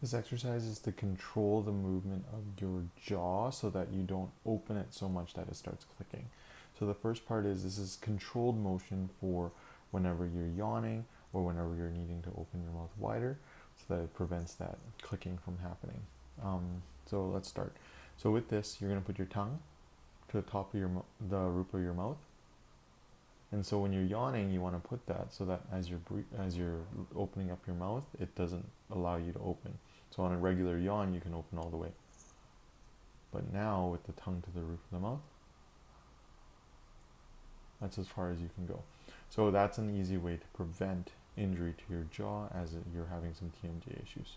This exercise is to control the movement of your jaw so that you don't open it so much that it starts clicking. So the first part is this is controlled motion for whenever you're yawning or whenever you're needing to open your mouth wider so that it prevents that clicking from happening. So let's start. So with this, you're going to put your tongue to the top of the roof of your mouth. And so when you're yawning, you want to put that so that as you're opening up your mouth, it doesn't allow you to open. So on a regular yawn, you can open all the way. But now with the tongue to the roof of the mouth, that's as far as you can go. So that's an easy way to prevent injury to your jaw as you're having some TMJ issues.